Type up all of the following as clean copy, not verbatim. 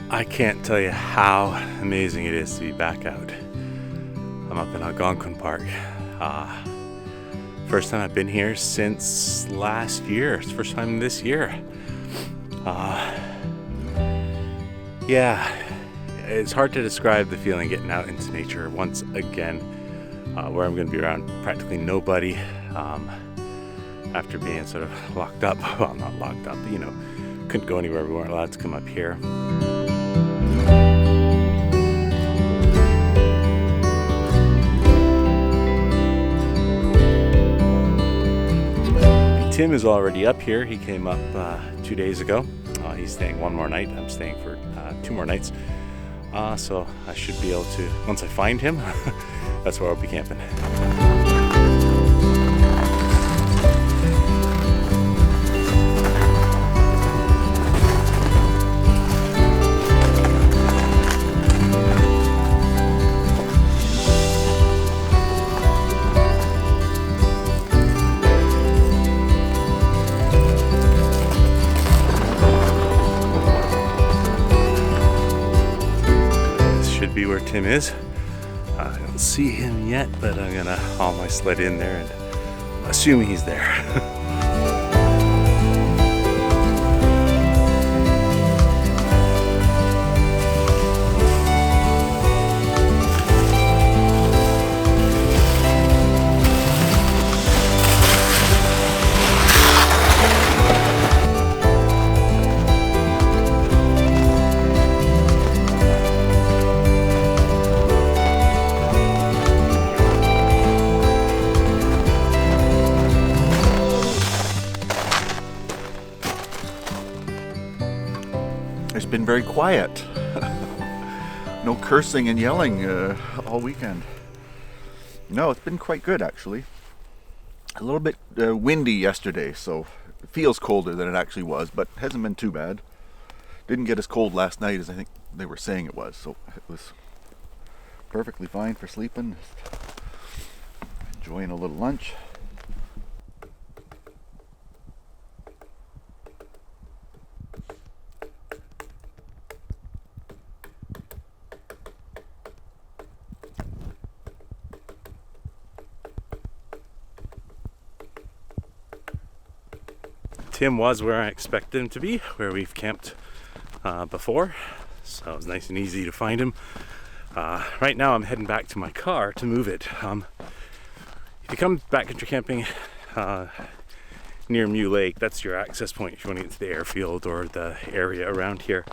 I can't tell you how amazing it is to be back out. I'm up in Algonquin Park. First time I've been here since last year. It's the first time this year. Yeah, it's hard to describe the feeling getting out into nature once again, where I'm going to be around practically nobody after being sort of locked up. Well, not locked up, but couldn't go anywhere. We weren't allowed to come up here. Tim is already up here. He came up 2 days ago. He's staying one more night. I'm staying for 2 more nights. So I should be able to, once I find him, that's where I'll be camping. Be where Tim is. I don't see him yet, but I'm gonna haul my sled in there and assume he's there. It's been very quiet. No cursing and yelling all weekend. No, it's been quite good actually. A little bit windy yesterday, so it feels colder than it actually was, but it hasn't been too bad. Didn't get as cold last night as I think they were saying it was, so it was perfectly fine for sleeping. Just enjoying a little lunch. Tim was where I expected him to be, where we've camped before, so it was nice and easy to find him. Right now I'm heading back to my car to move it. If you come backcountry camping near Mew Lake, that's your access point if you want to get to the airfield or the area around here.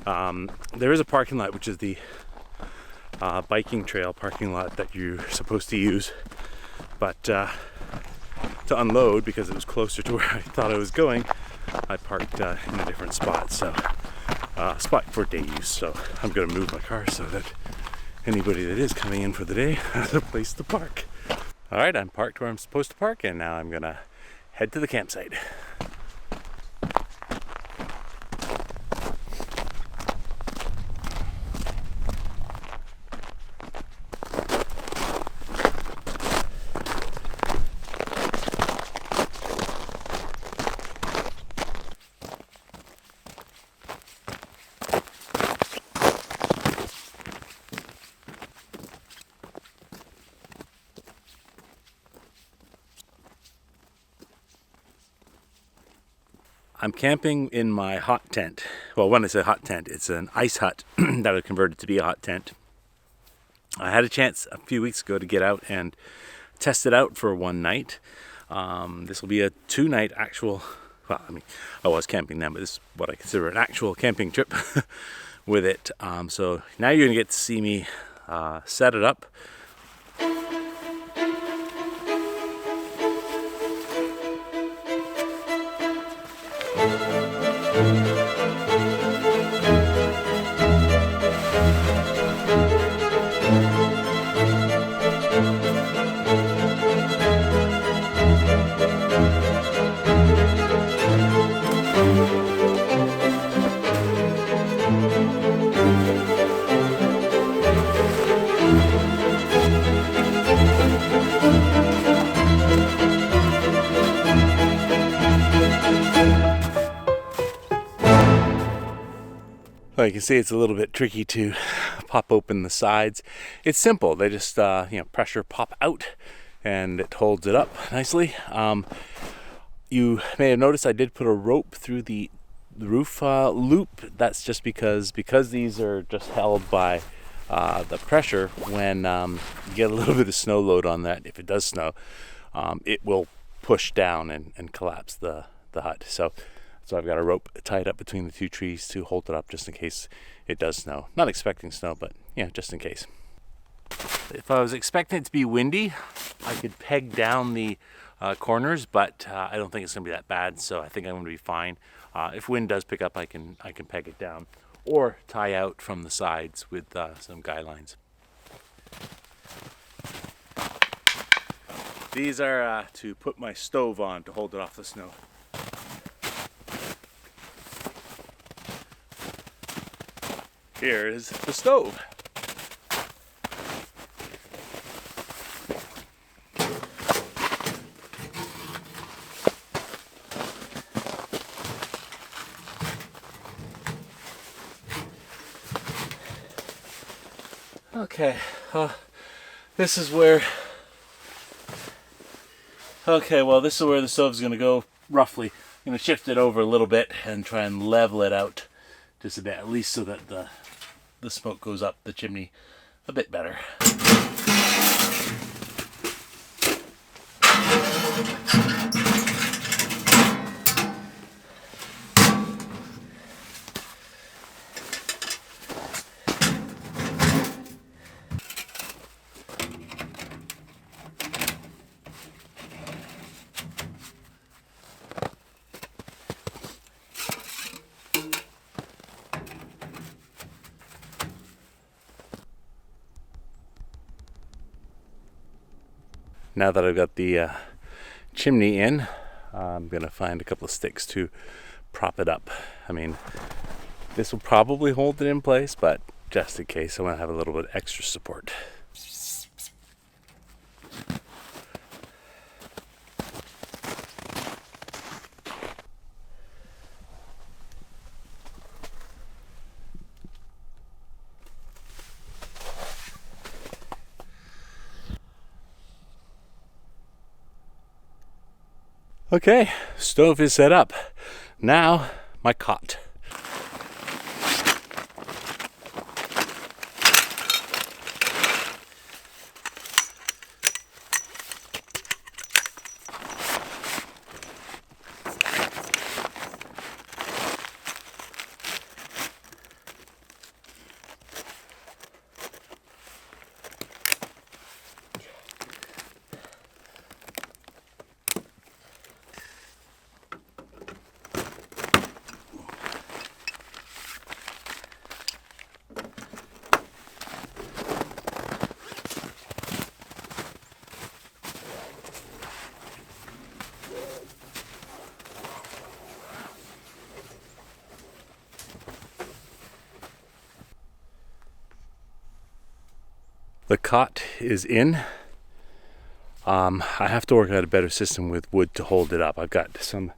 There is a parking lot, which is the biking trail parking lot that you're supposed to use, but to unload, because it was closer to where I thought I was going, I parked in a different spot, so spot for day use. So I'm going to move my car so that anybody that is coming in for the day has a place to park. Alright, I'm parked where I'm supposed to park, and now I'm going to head to the campsite. I'm camping in my hot tent. Well, when I say hot tent, it's an ice hut that I converted to be a hot tent. I had a chance a few weeks ago to get out and test it out for one night. This will be a 2-night actual, well, I was camping then, but this is what I consider an actual camping trip with it. So now you're gonna get to see me set it up. Well, you can see it's a little bit tricky to pop open the sides. It's simple. They just pressure pop out and it holds it up nicely. You may have noticed I did put a rope through the roof loop. That's just because these are just held by the pressure. When you get a little bit of snow load on that, if it does snow, it will push down and collapse the hut. So I've got a rope tied up between the two trees to hold it up just in case it does snow. Not expecting snow, but just in case. If I was expecting it to be windy, I could peg down the corners, but I don't think it's going to be that bad, so I think I'm going to be fine. If wind does pick up, I can peg it down or tie out from the sides with some guy lines. These are to put my stove on to hold it off the snow. Here is the stove. Okay, this is where. Okay, well, this is where the stove's going to go roughly. I'm going to shift it over a little bit and try and level it out just a bit, at least so that the smoke goes up the chimney a bit better. Now that I've got the chimney in, I'm going to find a couple of sticks to prop it up. I mean, this will probably hold it in place, but just in case, I want to have a little bit extra support. Okay, stove is set up. Now, my cot. The cot is in. I have to work out a better system with wood to hold it up. I've got some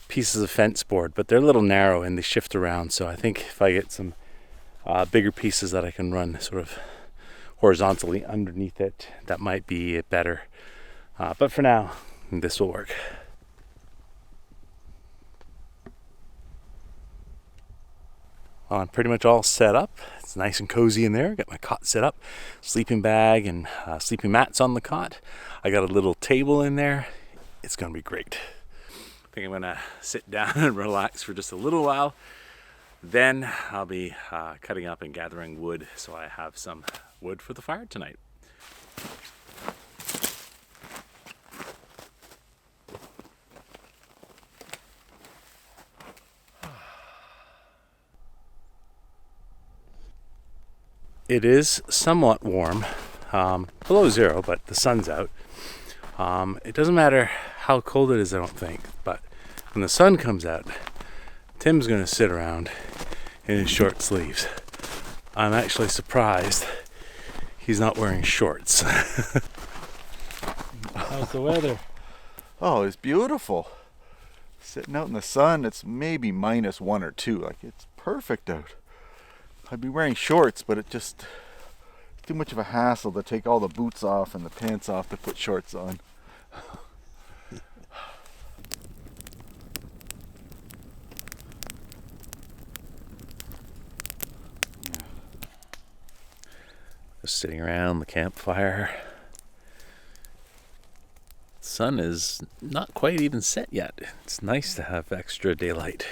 pieces of fence board, but they're a little narrow and they shift around. So I think if I get some bigger pieces that I can run sort of horizontally underneath it, that might be better. But for now, this will work. Well, I'm pretty much all set up. It's nice and cozy in there. Got my cot set up, sleeping bag and sleeping mats on the cot. I got a little table in there. It's gonna be great. I think I'm gonna sit down and relax for just a little while. Then I'll be cutting up and gathering wood so I have some wood for the fire tonight. It is somewhat warm, below zero, but the sun's out. It doesn't matter how cold it is, I don't think, but when the sun comes out, Tim's gonna sit around in his short sleeves. I'm actually surprised he's not wearing shorts. How's the weather? Oh, it's beautiful. Sitting out in the sun, it's maybe -1 or 2. Like, it's perfect out. I'd be wearing shorts, but it just too much of a hassle to take all the boots off and the pants off to put shorts on. Just sitting around the campfire. The sun is not quite even set yet. It's nice to have extra daylight.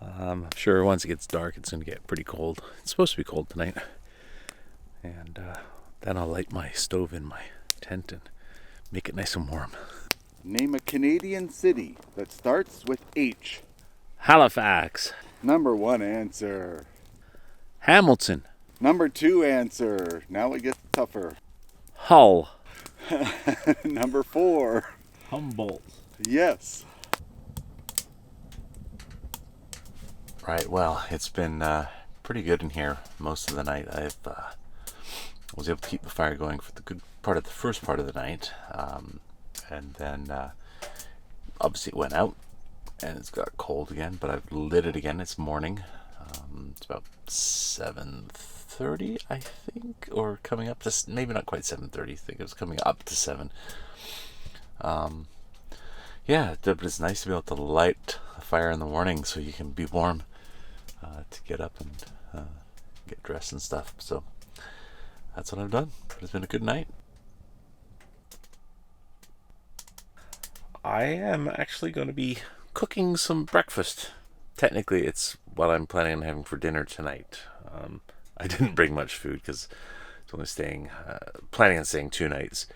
I'm sure once it gets dark, it's going to get pretty cold. It's supposed to be cold tonight. And then I'll light my stove in my tent and make it nice and warm. Name a Canadian city that starts with H. Halifax. Number 1 answer. Hamilton. Number 2 answer. Now it gets tougher. Hull. Number 4. Humboldt. Yes. Right, well, it's been pretty good in here most of the night. I was able to keep the fire going for the good part of the first part of the night. And then obviously it went out and it's got cold again, but I've lit it again. It's morning. It's about 7:30, I think, or coming up to, maybe not quite 7:30. I think it was coming up to 7. Yeah, but it's nice to be able to light a fire in the morning so you can be warm to get up and get dressed and stuff. So that's what I've done. It's been a good night. I am actually going to be cooking some breakfast. Technically, it's what I'm planning on having for dinner tonight. I didn't bring much food because I was only planning on staying 2 nights.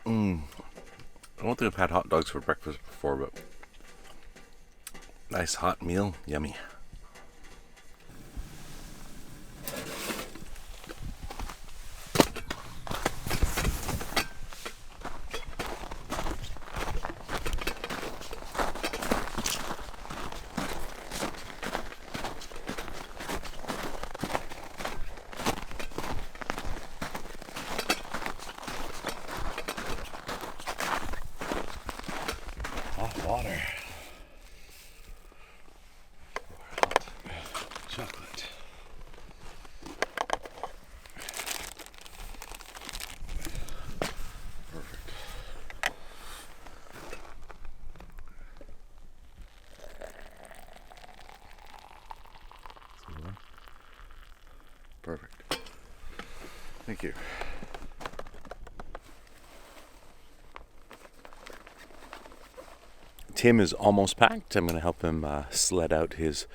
I don't think I've had hot dogs for breakfast before, but nice hot meal, yummy. Hot water. Chocolate. Perfect. Perfect. Thank you. Tim is almost packed. I'm going to help him sled out his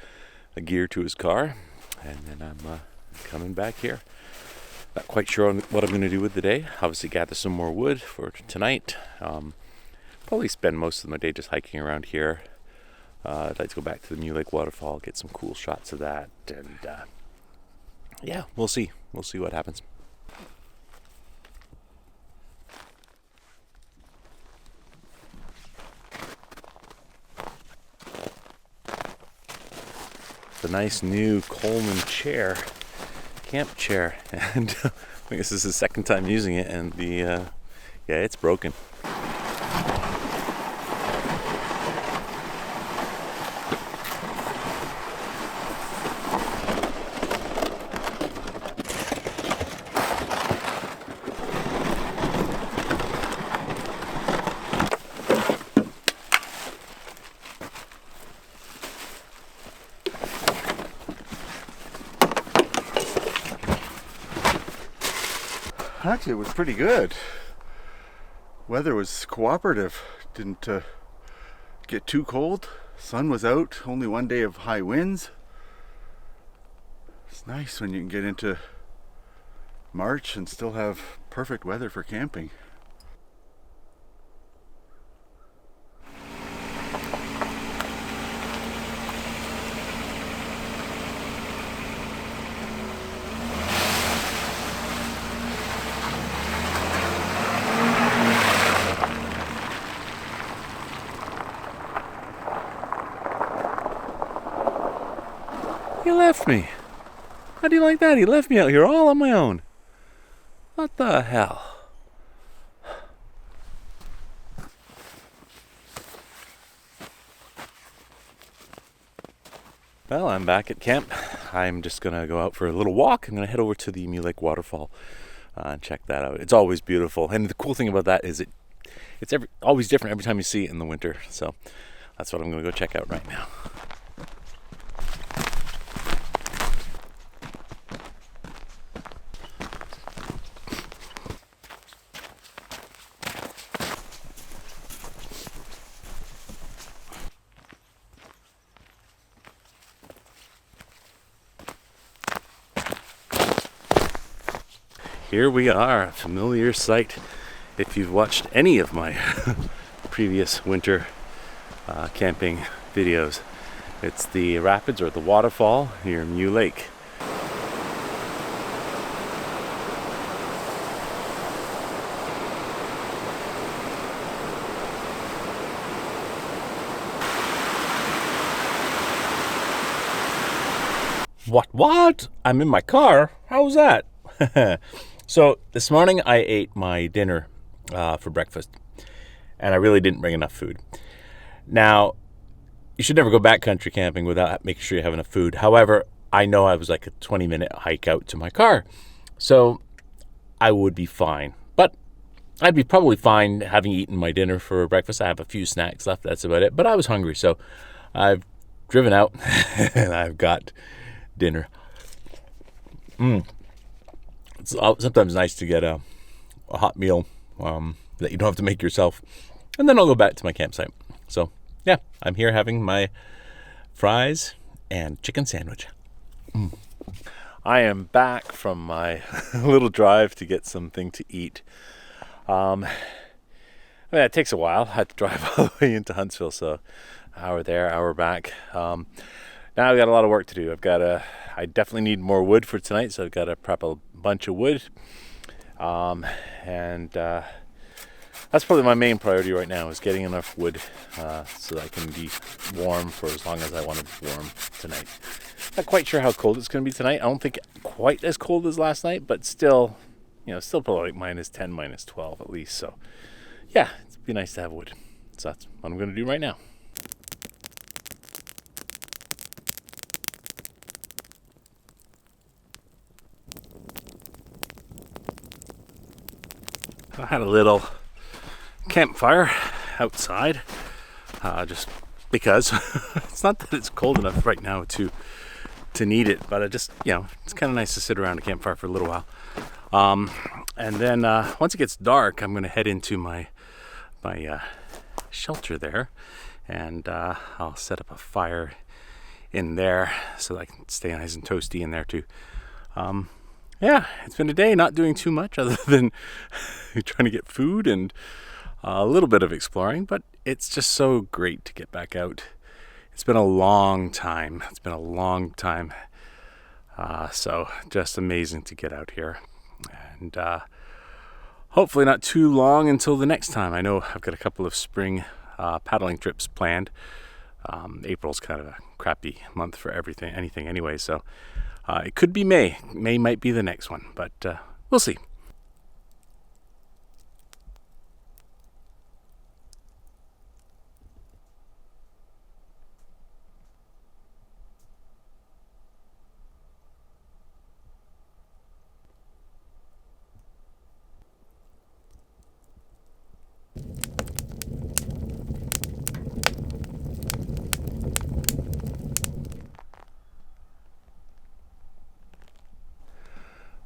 gear to his car, and then I'm coming back here. Not quite sure on what I'm going to do with the day. Obviously gather some more wood for tonight. Probably spend most of my day just hiking around here. I'd like to go back to the New Lake waterfall, get some cool shots of that, and yeah, we'll see. We'll see what happens. The nice new Coleman chair, camp chair, and I think this is the second time using it, and yeah, it's broken. Actually, it was pretty good. Weather was cooperative. Didn't get too cold. Sun was out. Only one day of high winds. It's nice when you can get into March and still have perfect weather for camping. He left me. How do you like that? He left me out here all on my own. What the hell? Well, I'm back at camp. I'm just gonna go out for a little walk. I'm gonna head over to the Emu Lake waterfall and check that out. It's always beautiful, and the cool thing about that is it's always different every time you see it in the winter. So that's what I'm gonna go check out right now. Here we are, a familiar sight if you've watched any of my previous winter camping videos. It's the rapids or the waterfall near Emu Lake. What? I'm in my car? How was that? So this morning I ate my dinner for breakfast, and I really didn't bring enough food. Now, you should never go backcountry camping without making sure you have enough food. However, I know I was like a 20-minute hike out to my car, so I would be fine. But I'd be probably fine having eaten my dinner for breakfast. I have a few snacks left, that's about it. But I was hungry, so I've driven out and I've got dinner. It's sometimes nice to get a hot meal that you don't have to make yourself. And then I'll go back to my campsite. So, yeah, I'm here having my fries and chicken sandwich. I am back from my little drive to get something to eat. I mean, it takes a while. I had to drive all the way into Huntsville, so hour there, hour back. Now I've got a lot of work to do. I definitely need more wood for tonight, so I've got to prep a bunch of wood. That's probably my main priority right now, is getting enough wood so that I can be warm for as long as I want to be warm tonight. Not quite sure how cold it's going to be tonight. I don't think quite as cold as last night, but still, still probably like -10, -12 at least. So, yeah, it'd be nice to have wood. So that's what I'm going to do right now. I had a little campfire outside, just because it's not that it's cold enough right now to need it, but it's kind of nice to sit around a campfire for a little while. And then once it gets dark, I'm going to head into my shelter there, and I'll set up a fire in there so that I can stay nice and toasty in there too. Yeah, it's been a day not doing too much other than trying to get food and a little bit of exploring, but it's just so great to get back out. It's been a long time. So just amazing to get out here. And hopefully not too long until the next time. I know I've got a couple of spring paddling trips planned. April's kind of a crappy month for anything anyway, so it could be May. May might be the next one, but we'll see.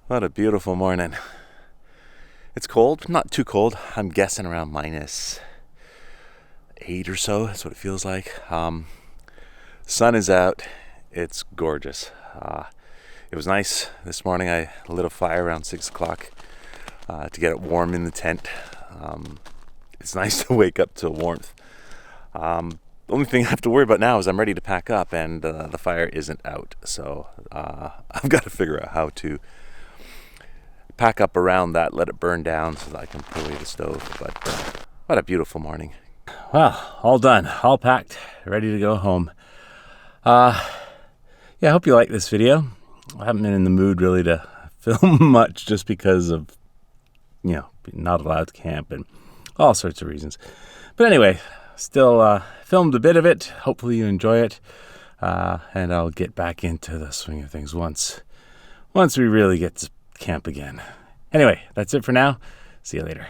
What a beautiful morning. It's cold, not too cold. I'm guessing around -8 or so. That's what it feels like. Sun is out. It's gorgeous. It was nice this morning. I lit a fire around 6 o'clock to get it warm in the tent. It's nice to wake up to warmth. The only thing I have to worry about now is I'm ready to pack up, and the fire isn't out. So I've got to figure out how to pack up around that, let it burn down so that I can put away the stove. But what a beautiful morning. Well, all done, all packed, ready to go home. yeah, I hope you like this video. I haven't been in the mood really to film much just because of, being not allowed to camp and all sorts of reasons. But anyway, still filmed a bit of it. Hopefully you enjoy it. And I'll get back into the swing of things once we really get to camp again. Anyway, that's it for now. See you later.